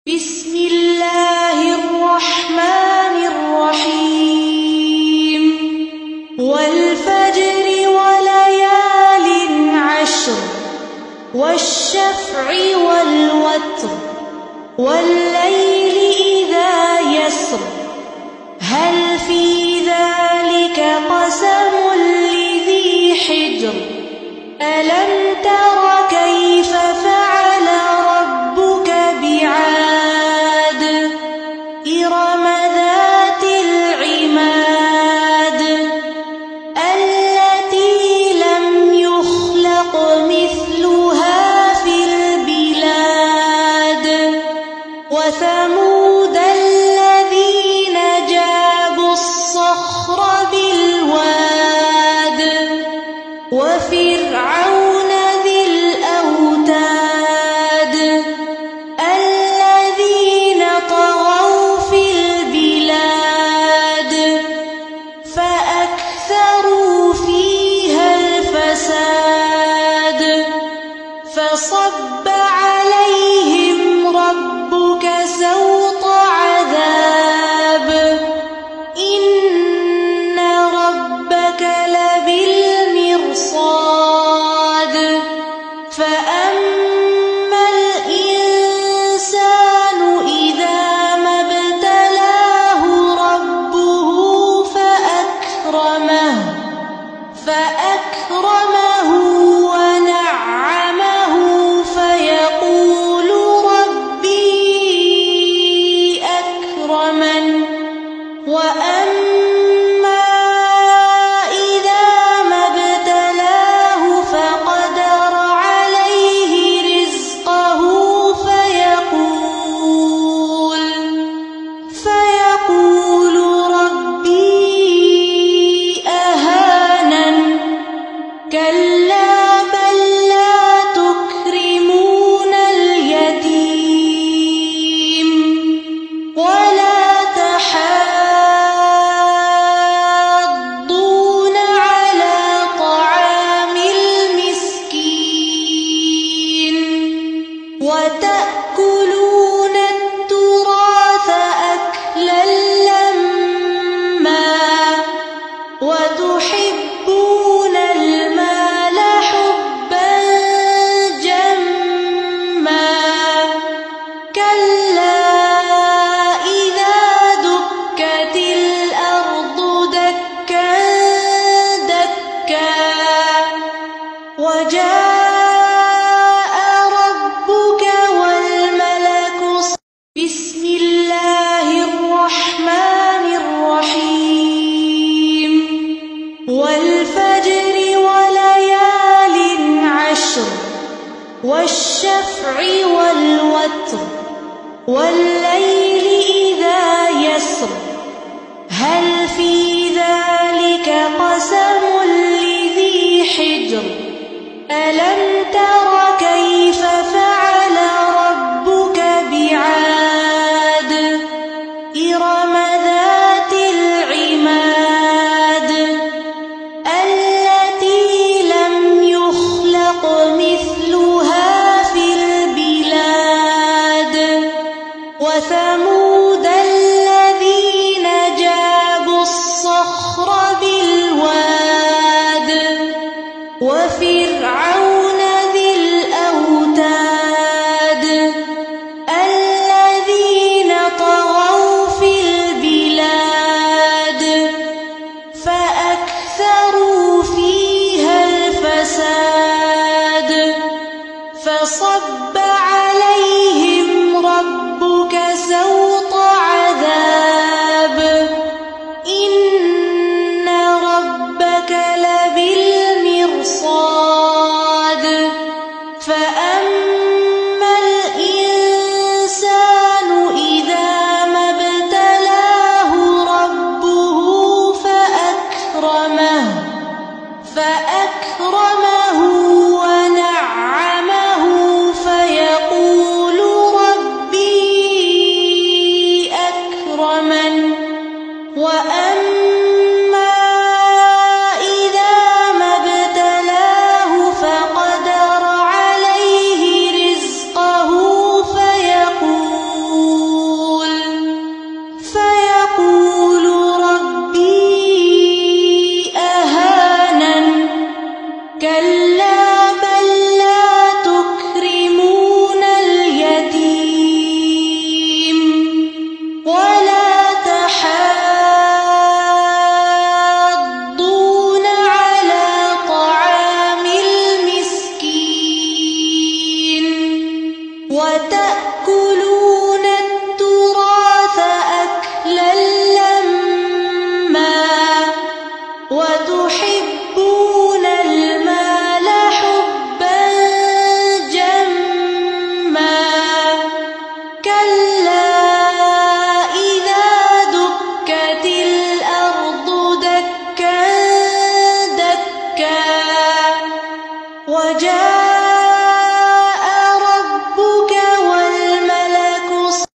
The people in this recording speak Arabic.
بسم الله الرحمن الرحيم والفجر وليال عشر والشفع والوتر والليل إذا يسر هل في ذلك قسم لذي حجر ألم تر كيف فعل ربك بعاد إرم ذات العماد التي لم يخلق مثلها في البلاد وثمود الذين جابوا الصخر بالواد وفرعون ذي الأوتاد الذين طغوا في البلاد فأكثروا فيها الفساد فصب عليهم ربك سوط عذاب إن ربك لبالمرصاد فأما الإنسان إذا ما ابتلاه ربه فأكرمه ونعمه فيقول ربي أكرمن وأما إذا ما ابتلاه فقدر عليه رزقه فيقول ربي أهانن كلا بل لا تكرمون اليتيم ولا تحاضون على طعام المسكين وتأكلون التراث أكلا لما وتحبون المال حبا جما كلا إذا دكت الأرض دكا دكا وجاء ربك والملك بسم الله الرحمن الرحيم والفجر وليال عشر والشفع والوتر والليل إذا يسر هل في ذلك قسم لذي حجر ألم تر كيف فعل ربك بعاد إرم ذات العماد التي لم يخلق مثلها في البلاد وثمود